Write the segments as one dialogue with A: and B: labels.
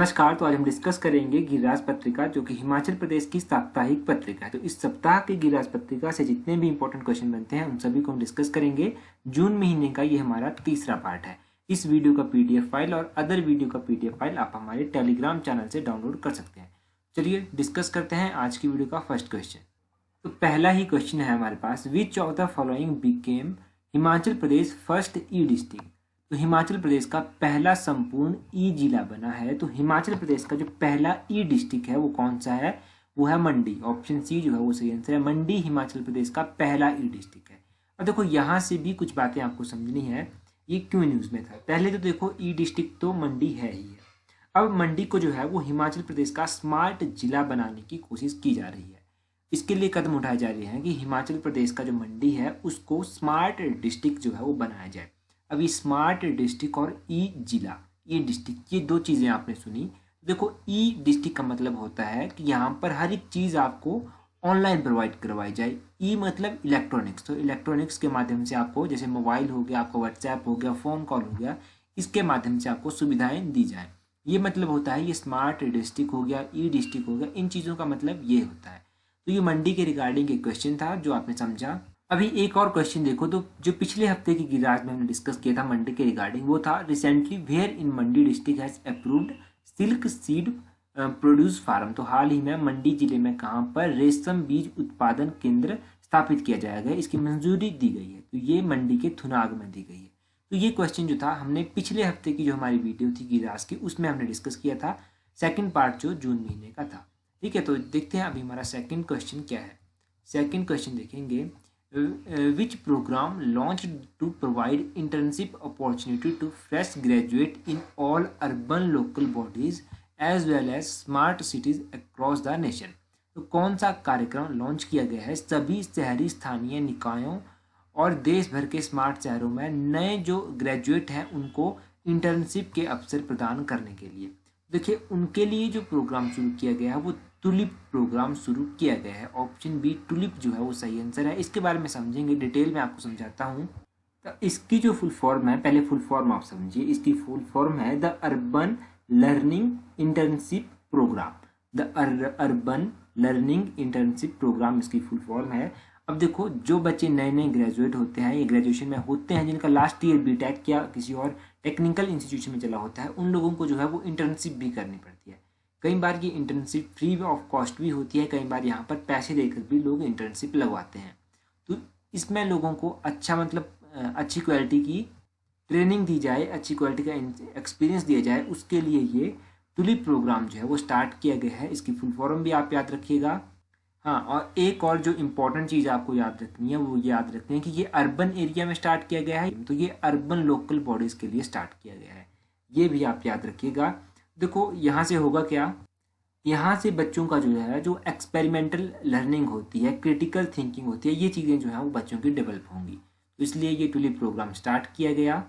A: नमस्कार। तो आज हम डिस्कस करेंगे गिरिराज पत्रिका जो कि हिमाचल प्रदेश की साप्ताहिक पत्रिका है। तो इस सप्ताह की गिरिराज पत्रिका से जितने भी इंपॉर्टेंट क्वेश्चन बनते हैं उन सभी को हम डिस्कस करेंगे। जून महीने का ये हमारा तीसरा पार्ट है। इस वीडियो का पीडीएफ फाइल और अदर वीडियो का पीडीएफ फाइल आप हमारे टेलीग्राम चैनल से डाउनलोड कर सकते हैं। चलिए डिस्कस करते हैं आज की वीडियो का फर्स्ट क्वेश्चन। तो पहला ही क्वेश्चन है हमारे पास, which of the following became Himachal Pradesh first e district. तो हिमाचल प्रदेश का पहला संपूर्ण ई जिला बना है। तो हिमाचल प्रदेश का जो पहला ई डिस्ट्रिक्ट है वो कौन सा है? वो है मंडी। ऑप्शन सी जो है वो सही आंसर है। मंडी हिमाचल प्रदेश का पहला ई डिस्ट्रिक्ट है। अब देखो यहाँ से भी कुछ बातें आपको समझनी है, ये क्यों न्यूज़ में था। पहले तो देखो ई डिस्ट्रिक्ट तो मंडी है ही है। अब मंडी को जो है वो हिमाचल प्रदेश का स्मार्ट जिला बनाने की कोशिश की जा रही है। इसके लिए कदम उठाए जा रहे हैं कि हिमाचल प्रदेश का जो मंडी है उसको स्मार्ट डिस्ट्रिक्ट जो है वो बनाया जाए। अभी स्मार्ट डिस्ट्रिक्ट और ई जिला, ई डिस्ट्रिक्ट, ये दो चीज़ें आपने सुनी। देखो ई डिस्ट्रिक्ट का मतलब होता है कि यहाँ पर हर एक चीज़ आपको ऑनलाइन प्रोवाइड करवाई जाए। ई मतलब इलेक्ट्रॉनिक्स, तो इलेक्ट्रॉनिक्स के माध्यम से आपको, जैसे मोबाइल हो गया, आपका व्हाट्सएप हो गया, फ़ोन कॉल हो गया, इसके माध्यम से आपको सुविधाएं दी जाए। ये मतलब होता है, ये स्मार्ट डिस्ट्रिक्ट हो गया, ई डिस्ट्रिक्ट हो गया, इन चीज़ों का मतलब ये होता है। तो ये मंडी के रिगार्डिंग एक क्वेश्चन था जो आपने समझा। अभी एक और क्वेश्चन देखो, तो जो पिछले हफ्ते की गिरिराज में हमने डिस्कस किया था मंडी के रिगार्डिंग, वो था recently where in Mandi district has approved silk seed produce farm. तो हाल ही में मंडी जिले में कहाँ पर रेशम बीज उत्पादन केंद्र स्थापित किया जाएगा, इसकी मंजूरी दी गई है। तो ये मंडी के थुनाग में दी गई है। तो ये क्वेश्चन जो था हमने पिछले हफ्ते की जो हमारी वीडियो थी गिरिराज की, उसमें हमने डिस्कस किया था। सेकेंड पार्ट जो जून महीने का था। ठीक है, तो देखते हैं अभी हमारा सेकेंड क्वेश्चन क्या है। सेकेंड क्वेश्चन देखेंगे, which program launched to provide internship opportunity to fresh graduate in all urban local bodies as well as smart cities across the nation। तो कौन सा कार्यक्रम लॉन्च किया गया है सभी शहरी स्थानीय निकायों और देश भर के स्मार्ट शहरों में नए जो ग्रेजुएट हैं उनको इंटर्नशिप के अवसर प्रदान करने के लिए। देखिए उनके लिए जो प्रोग्राम शुरू किया गया है वो टुलिप प्रोग्राम शुरू किया गया है। ऑप्शन बी टुलिप जो है वो सही आंसर है। इसके बारे में समझेंगे, डिटेल में आपको समझाता हूँ। तो इसकी जो फुल फॉर्म है, पहले फुल फॉर्म आप समझिए। इसकी फुल फॉर्म है the urban learning internship programme. The urban learning internship programme इसकी फुल फॉर्म है। अब देखो जो बच्चे नए नए ग्रेजुएट होते हैं, ये ग्रेजुएशन में होते हैं, जिनका लास्ट ईयर बीटेक या किसी और टेक्निकल इंस्टीट्यूशन में चला होता है, उन लोगों को जो है वो इंटर्नशिप भी करनी पड़ती है। कई बार ये इंटर्नशिप फ्री ऑफ कॉस्ट भी होती है, कई बार यहाँ पर पैसे देकर भी लोग इंटर्नशिप लगवाते हैं। तो इसमें लोगों को अच्छा मतलब अच्छी क्वालिटी की ट्रेनिंग दी जाए, अच्छी क्वालिटी का एक्सपीरियंस दिया जाए, उसके लिए ये टुलिप प्रोग्राम जो है वो स्टार्ट किया गया है। इसकी फुल फॉर्म भी आप याद रखिएगा। हाँ, और एक और जो इम्पोर्टेंट चीज़ आपको याद रखनी है वो याद रखते हैं कि ये अर्बन एरिया में स्टार्ट किया गया है, तो ये अर्बन लोकल बॉडीज़ के लिए स्टार्ट किया गया है। ये भी आप याद रखिएगा। देखो यहाँ से होगा क्या, यहाँ से बच्चों का जो है जो एक्सपेरिमेंटल लर्निंग होती है, क्रिटिकल थिंकिंग होती है, ये चीज़ें जो हैं वो बच्चों की डेवलप होंगी। तो इसलिए ये टुलिप प्रोग्राम स्टार्ट किया गया।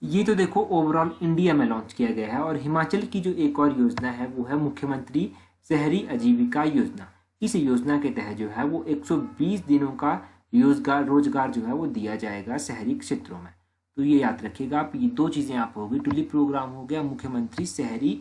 A: ये तो देखो ओवरऑल इंडिया में लॉन्च किया गया है। और हिमाचल की जो एक और योजना है वो है मुख्यमंत्री शहरी आजीविका योजना। इस योजना के तहत जो है वो 120 दिनों का रोजगार जो है वो दिया जाएगा शहरी क्षेत्रों में। तो ये याद रखिएगा आप, ये दो चीज़ें आप होगी, टुलिप प्रोग्राम हो गया, मुख्यमंत्री शहरी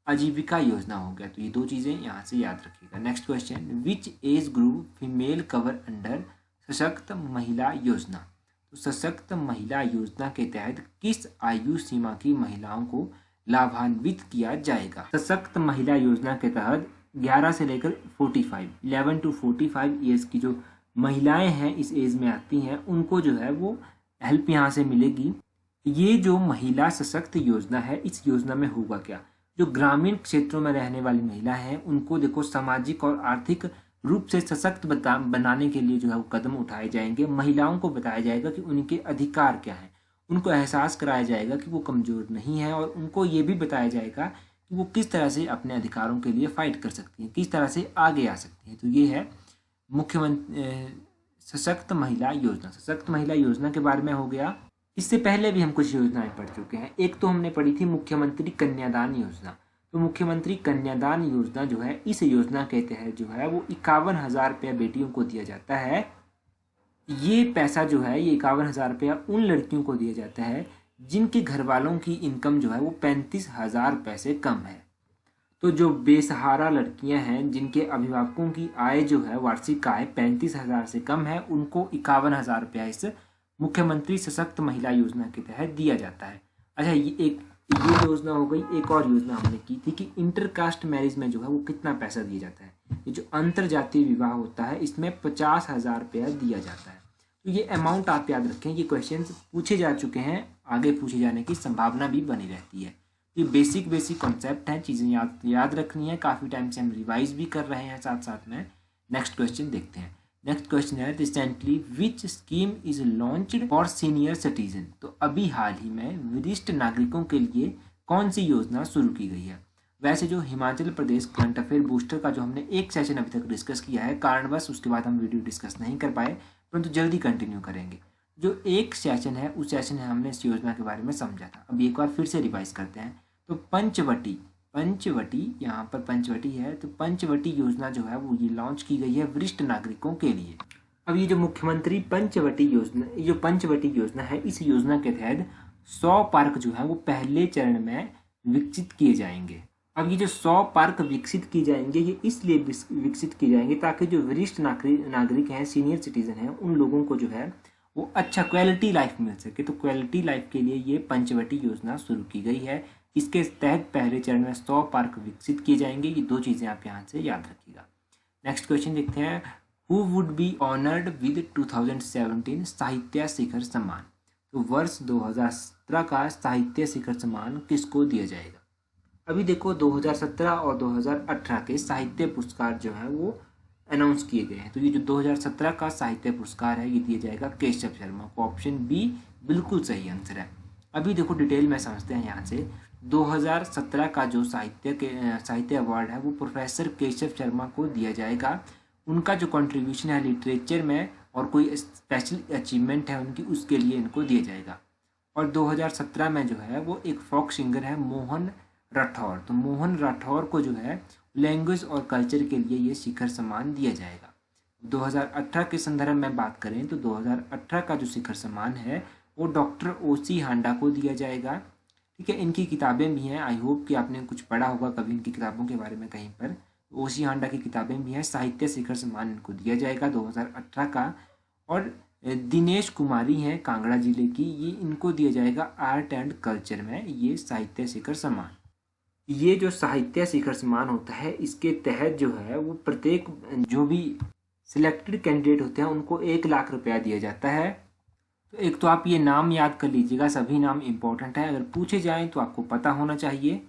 A: आजीविका योजना हो गया। तो ये दो चीज़ें यहाँ से याद रखिएगा। Next question, which age group female cover under Sashakt Mahila योजना। तो सशक्त महिला योजना के तहत किस आयु सीमा की महिलाओं को लाभान्वित किया जाएगा। सशक्त महिला योजना के तहत 11 से लेकर 45, 11 to 45 ईयर्स की जो महिलाएं हैं इस एज में आती हैं, उनको जो है वो हेल्प यहाँ से मिलेगी। ये जो महिला सशक्त योजना है, इस योजना में होगा क्या, जो ग्रामीण क्षेत्रों में रहने वाली महिला हैं उनको देखो सामाजिक और आर्थिक रूप से सशक्त बनाने के लिए जो है वो कदम उठाए जाएंगे। महिलाओं को बताया जाएगा कि उनके अधिकार क्या हैं, उनको एहसास कराया जाएगा कि वो कमज़ोर नहीं है, और उनको ये भी बताया जाएगा कि वो किस तरह से अपने अधिकारों के लिए फाइट कर सकती हैं, किस तरह से आगे आ सकती हैं। तो ये है मुख्यमंत्री सशक्त महिला योजना। सशक्त महिला योजना के बारे में हो गया। इससे पहले भी हम कुछ योजनाएं पढ़ चुके हैं। एक तो हमने पढ़ी थी मुख्यमंत्री कन्यादान योजना। तो मुख्यमंत्री कन्यादान योजना जो है, इस योजना के तहत जो है वो 51,000 रुपया बेटियों को दिया जाता है। ये पैसा जो है, ये 51,000 रुपया उन लड़कियों को दिया जाता है जिनके घर वालों की इनकम जो है वो 35,000 रुपये से कम है। तो जो बेसहारा लड़कियां हैं जिनके अभिभावकों की आय जो है वार्षिक आय 35,000 से कम है, उनको 51,000 रुपया इस मुख्यमंत्री सशक्त महिला योजना के तहत दिया जाता है। अच्छा, ये योजना हो गई। एक और योजना हमने की थी कि इंटरकास्ट मैरिज में जो है वो कितना पैसा दिया जाता है। ये जो अंतरजातीय विवाह होता है इसमें 50,000 रुपया दिया जाता है। तो ये अमाउंट आप याद रखें, ये क्वेश्चन पूछे जा चुके हैं, आगे पूछे जाने की संभावना भी बनी रहती है। ये बेसिक कॉन्सेप्ट हैं, चीज़ें याद रखनी है। काफ़ी टाइम से हम रिवाइज भी कर रहे हैं साथ साथ में। नेक्स्ट क्वेश्चन देखते हैं। नेक्स्ट क्वेश्चन है recently which scheme is launched for senior citizen. तो अभी हाल ही में वरिष्ठ नागरिकों के लिए कौन सी योजना शुरू की गई है। वैसे जो Himachal Pradesh current affair booster का जो हमने एक सेशन अभी तक डिस्कस किया है, कारणवश उसके बाद हम वीडियो डिस्कस नहीं कर पाए, परंतु जल्दी कंटिन्यू करेंगे। जो एक सेशन है उस सेशन में हमने इस योजना के बारे में समझा था। अब एक बार फिर से रिवाइज करते हैं। तो पंचवटी यहाँ पर पंचवटी है, तो पंचवटी योजना जो है वो ये लॉन्च की गई है वरिष्ठ नागरिकों के लिए। अब ये जो मुख्यमंत्री पंचवटी योजना है, इस योजना के तहत 100 पार्क जो है वो पहले चरण में विकसित किए जाएंगे। अब ये जो 100 पार्क विकसित किए जाएंगे, ये इसलिए विकसित किए जाएंगे ताकि जो वरिष्ठ नागरिक हैं, सीनियर सिटीजन हैं, उन लोगों को जो है वो अच्छा क्वालिटी लाइफ मिल सके। तो क्वालिटी लाइफ के लिए ये पंचवटी योजना शुरू की गई है। इसके तहत पहले चरण में 100 पार्क विकसित किए जाएंगे। ये दो चीज़ें आप यहाँ से याद रखिएगा। नेक्स्ट क्वेश्चन देखते हैं। Who would be honoured with 2017 साहित्य शिखर सम्मान। तो वर्ष 2017 का साहित्य शिखर सम्मान किसको दिया जाएगा। अभी देखो 2017 और 2018 के साहित्य पुरस्कार जो है वो अनाउंस किए गए हैं। तो ये जो 2017 का साहित्य पुरस्कार है ये दिया जाएगा केशव शर्मा को। ऑप्शन बी बिल्कुल सही आंसर है। अभी देखो डिटेल में समझते हैं यहाँ से। 2017 का जो साहित्य अवार्ड है वो प्रोफेसर केशव शर्मा को दिया जाएगा। उनका जो कंट्रीब्यूशन है लिटरेचर में और कोई स्पेशल अचीवमेंट है उनकी, उसके लिए इनको दिया जाएगा। और 2017 में जो है वो एक फोक सिंगर है मोहन राठौर। तो मोहन राठौर को जो है लैंग्वेज और कल्चर के लिए ये शिखर सम्मान दिया जाएगा। 2018 के संदर्भ में बात करें तो 2018 का जो शिखर सम्मान है वो डॉक्टर ओसी हांडा को दिया जाएगा। ठीक है, इनकी किताबें भी हैं। आई होप कि आपने कुछ पढ़ा होगा कभी इनकी किताबों के बारे में कहीं पर। ओसी हांडा की किताबें भी हैं। साहित्य शिखर सम्मान इनको दिया जाएगा 2018 का। और दिनेश कुमारी हैं कांगड़ा जिले की, ये इनको दिया जाएगा आर्ट एंड कल्चर में ये साहित्य शिखर सम्मान। ये जो साहित्य शिखर सम्मान होता है इसके तहत जो है वो प्रत्येक जो भी सिलेक्टेड कैंडिडेट होते हैं उनको 1 लाख रुपया दिया जाता है। तो एक तो आप ये नाम याद कर लीजिएगा, सभी नाम इम्पोर्टेंट है, अगर पूछे जाएं तो आपको पता होना चाहिए।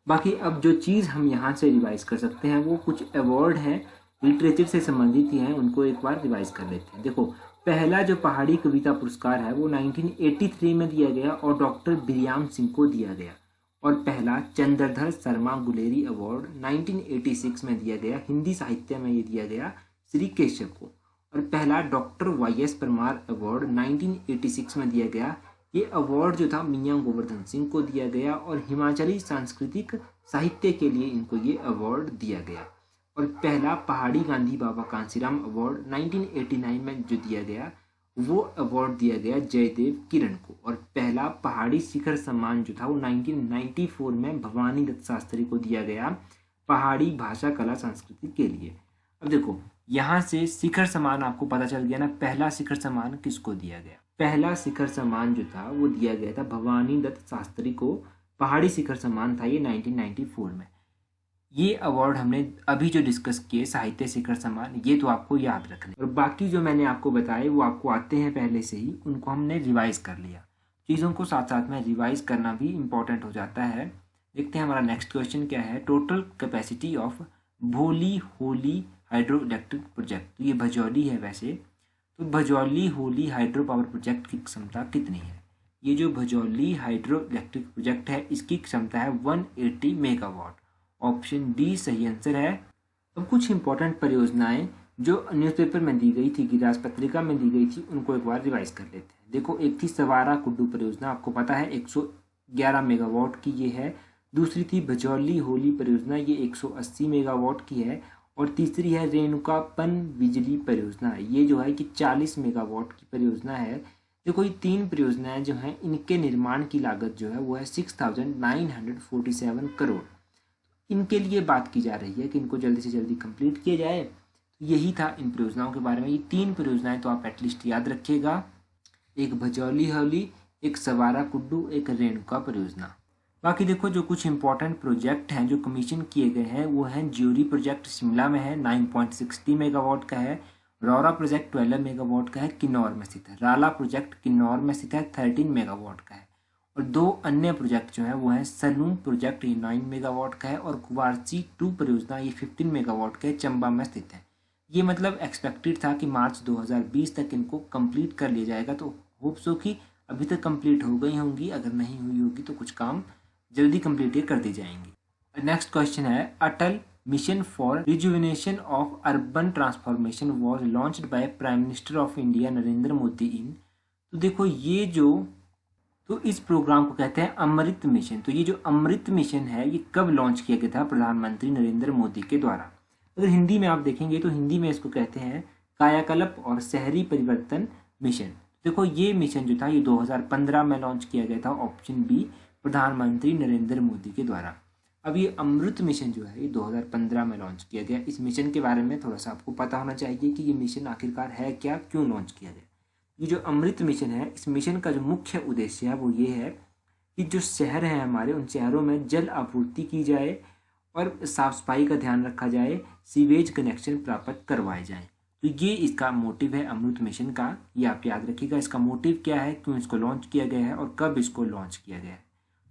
A: बाकी अब जो चीज़ हम यहाँ से रिवाइज कर सकते हैं वो कुछ अवार्ड हैं लिटरेचर से संबंधित ही हैं, उनको एक बार रिवाइज कर लेते हैं। देखो, पहला जो पहाड़ी कविता पुरस्कार है वो 1983 में दिया गया और डॉक्टर बिरयाम सिंह को दिया गया। और पहला चंद्रधर शर्मा गुलेरी अवार्ड 1986 में दिया गया, हिंदी साहित्य में ये दिया गया श्री केशव को। और पहला डॉक्टर वाई.एस. परमार अवार्ड 1986 में दिया गया, ये अवार्ड जो था मियां गोवर्धन सिंह को दिया गया। और हिमाचली सांस्कृतिक साहित्य के लिए इनको ये अवार्ड दिया गया। और पहला पहाड़ी गांधी बाबा कांसीराम अवार्ड 1989 में जो दिया गया वो अवार्ड दिया गया जयदेव किरण को। और पहला पहाड़ी शिखर सम्मान जो था वो 1994 में भवानी दत्त शास्त्री को दिया गया पहाड़ी भाषा कला संस्कृति के लिए। अब देखो यहाँ से शिखर सम्मान आपको पता चल गया ना, पहला शिखर सम्मान किसको दिया गया। पहला शिखर सम्मान जो था वो दिया गया था भवानी दत्त शास्त्री को। पहाड़ी शिखर सम्मान था ये 1994 में। ये अवार्ड हमने अभी जो डिस्कस किए साहित्य शिखर सम्मान, ये तो आपको याद रखने। और बाकी जो मैंने आपको बताए वो आपको आते हैं पहले से ही, उनको हमने रिवाइज कर लिया। चीज़ों को साथ साथ में रिवाइज करना भी इम्पोर्टेंट हो जाता है। देखते हैं हमारा नेक्स्ट क्वेश्चन क्या है। टोटल कैपेसिटी ऑफ भोली होली हाइड्रो इलेक्ट्रिक प्रोजेक्ट। तो ये भजौली है वैसे, तो भजौली होली हाइड्रो पावर प्रोजेक्ट की क्षमता कितनी है। ये जो भजौली हाइड्रो इलेक्ट्रिक प्रोजेक्ट है इसकी क्षमता है 180 मेगावाट। ऑप्शन डी सही आंसर है। अब कुछ इंपॉर्टेंट परियोजनाएं जो न्यूज़पेपर में दी गई थी, गिरास पत्रिका में दी गई थी, उनको एक बार रिवाइज कर लेते हैं। देखो, एक थी सवारा कुड्डू परियोजना, आपको पता है 111 मेगावाट की ये है। दूसरी थी भजौली होली परियोजना, ये 180 मेगावाट की है। और तीसरी है रेणुकापन बिजली परियोजना, ये जो है कि 40 मेगावाट की परियोजना है। देखो, ये 3 परियोजनाएं जो हैं इनके निर्माण की लागत जो है वो है 6,947 करोड़। इनके लिए बात की जा रही है कि इनको जल्दी से जल्दी कंप्लीट किया जाए। यही था इन परियोजनाओं के बारे में। ये 3 परियोजनाएं तो आप एटलीस्ट याद रखिएगा, एक भजौली हौली, एक सवारा कुड्डू, एक रेणुका परियोजना। बाकी देखो जो कुछ इंपॉर्टेंट प्रोजेक्ट हैं जो कमीशन किए गए हैं वो हैं ज्यूरी प्रोजेक्ट शिमला में है 9.60 मेगावाट का है, रौरा प्रोजेक्ट 12 मेगावाट का है किन्नौर में स्थित है, राला प्रोजेक्ट किन्नौर में स्थित है 13 मेगावाट का है, और 2 अन्य प्रोजेक्ट जो है वो है सलूम प्रोजेक्ट ये 9 मेगावाट का है, और कुवारसी 2 परियोजना ये 15 मेगावाट का है, चंबा में स्थित है। ये मतलब एक्सपेक्टेड था कि मार्च 2020 तक इनको कंप्लीट कर लिया जाएगा, तो होप सो कि अभी तक कंप्लीट हो गई होंगी, अगर नहीं हुई होगी तो कुछ काम जल्दी कंप्लीट कर दी जाएंगी। नेक्स्ट क्वेश्चन है Atal mission for rejuvenation of urban transformation was launched by prime minister of India Narendra Modi in. तो देखो ये जो तो इस प्रोग्राम को कहते हैं अमृत मिशन। तो ये जो अमृत मिशन है ये कब लॉन्च किया गया था? प्रधानमंत्री नरेंद्र मोदी के द्वारा। अगर हिंदी में आप देखेंगे तो हिंदी में इसको कहते हैं कायाकल्प और शहरी परिवर्तन मिशन। देखो ये मिशन जो था ये 2015 में लॉन्च किया गया था, ऑप्शन बी प्रधानमंत्री नरेंद्र मोदी के द्वारा। अब ये अमृत मिशन जो है ये 2015 में लॉन्च किया गया। इस मिशन के बारे में थोड़ा सा आपको पता होना चाहिए कि ये मिशन आखिरकार है क्या, क्यों लॉन्च किया गया। ये जो अमृत मिशन है इस मिशन का जो मुख्य उद्देश्य है वो ये है कि जो शहर हैं हमारे उन शहरों में जल आपूर्ति की जाए और साफ सफाई का ध्यान रखा जाए, सीवेज कनेक्शन प्राप्त करवाए जाएं। तो ये इसका मोटिव है अमृत मिशन का, ये आप याद रखिएगा। इसका मोटिव क्या है, क्यों इसको लॉन्च किया गया है और कब इसको लॉन्च किया गया है।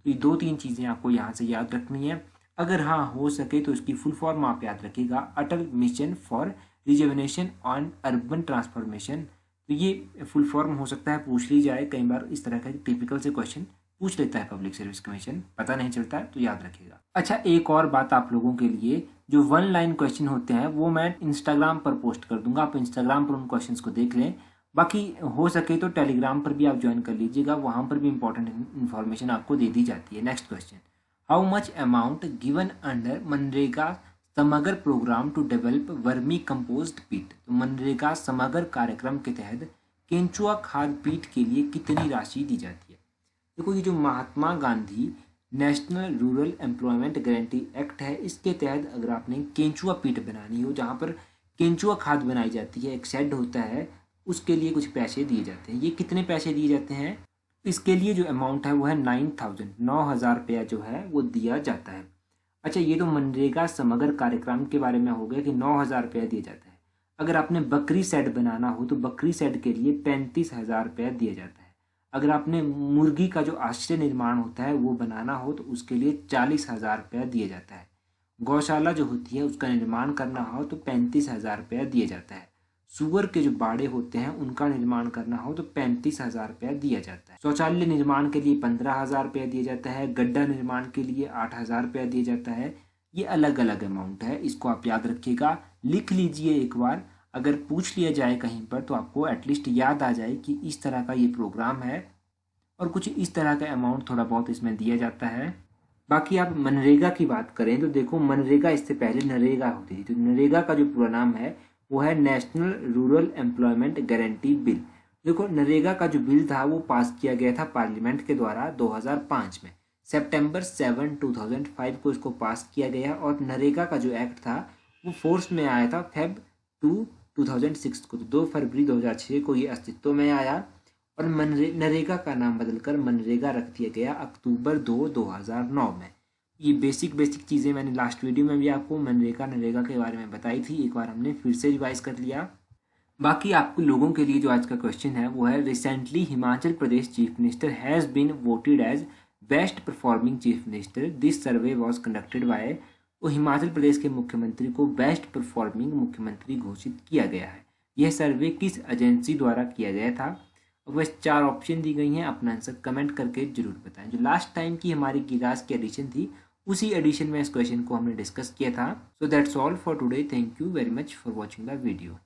A: तो ये 2-3 चीज़ें आपको यहाँ से याद रखनी है। अगर हाँ हो सके तो इसकी फुल फॉर्म आप याद रखिएगा, Atal mission for rejuvenation on urban transformation. तो ये फुल फॉर्म हो सकता है पूछ ली जाए, कई बार इस तरह का टिपिकल से क्वेश्चन पूछ लेता है पब्लिक सर्विस कमीशन, पता नहीं चलता है तो याद रखिएगा। अच्छा एक और बात आप लोगों के लिए, जो 1 लाइन क्वेश्चन होते हैं वो मैं इंस्टाग्राम पर पोस्ट कर दूंगा, आप इंस्टाग्राम पर उन क्वेश्चंस को देख लें। बाकी हो सके तो टेलीग्राम पर भी आप ज्वाइन कर लीजिएगा, वहां पर भी इंपॉर्टेंट इन्फॉर्मेशन आपको दे दी जाती है। Next question, how much amount given under मनरेगा Samagra program to develop vermi compost pit. तो मनरेगा समग्र कार्यक्रम के तहत केंचुआ खाद पीट के लिए कितनी राशि दी जाती है? देखो ये जो Mahatma Gandhi national rural employment guarantee act है, इसके तहत अगर आपने केंचुआ पीट बनानी हो जहाँ पर केंचुआ खाद बनाई जाती है, एक शेड होता है, उसके लिए कुछ पैसे दिए जाते हैं। ये कितने पैसे दिए जाते हैं? इसके लिए जो अमाउंट है वो है 9,000 रुपया जो है वो दिया जाता है। अच्छा ये तो मनरेगा समग्र कार्यक्रम के बारे में हो गया कि 9,000 रुपया दिया जाता है। अगर आपने बकरी सेट बनाना हो तो बकरी सेट के लिए 35,000 रुपया दिया जाता है। अगर आपने मुर्गी का जो आश्रय निर्माण होता है वो बनाना हो तो उसके लिए 40,000 रुपया दिया जाता है। गौशाला जो होती है उसका निर्माण करना हो तो 35,000 रुपया दिया जाता है। सुअर के जो बाड़े होते हैं उनका निर्माण करना हो तो 35,000 रुपया दिया जाता है। शौचालय निर्माण के लिए 15,000 रुपया दिया जाता है। गड्ढा निर्माण के लिए 8,000 रुपया दिया जाता है। ये अलग अलग अमाउंट है, इसको आप याद रखिएगा, लिख लीजिए एक बार। अगर पूछ लिया जाए कहीं पर तो आपको एटलीस्ट याद आ जाए कि इस तरह का ये प्रोग्राम है और कुछ इस तरह का अमाउंट थोड़ा बहुत इसमें दिया जाता है। बाकी आप मनरेगा की बात करें तो देखो मनरेगा इससे पहले नरेगा होती थी। तो नरेगा का जो पूरा नाम है वो है national rural employment guarantee bill. देखो नरेगा का जो बिल था वो पास किया गया था पार्लियामेंट के द्वारा 2005 में। सितंबर 7, 2005 को इसको पास किया गया और नरेगा का जो एक्ट था वो फोर्स में आया था फेब 2, 2006 को। तो 2 फरवरी 2006 को ये अस्तित्व में आया और नरेगा का नाम बदलकर मनरेगा रख दिया गया अक्टूबर 2, 2009 में। ये बेसिक चीज़ें मैंने लास्ट वीडियो में भी आपको नरेगा के बारे में बताई थी, एक बार हमने फिर से रिवाइज कर लिया। बाकी आपको लोगों के लिए जो आज का क्वेश्चन है वो है, recently Himachal Pradesh chief minister has been voted as best performing chief minister, this survey was conducted by. तो हिमाचल प्रदेश के मुख्यमंत्री को बेस्ट परफॉर्मिंग मुख्यमंत्री घोषित किया गया है। यह सर्वे किस एजेंसी द्वारा किया गया था? बस 4 ऑप्शन दी गई हैं, अपना आंसर कमेंट करके जरूर बताएं। जो लास्ट टाइम की हमारी गिराज की एडिशन थी उसी एडिशन में इस क्वेश्चन को हमने डिस्कस किया था। So that's all for today, thank you very much for watching the video.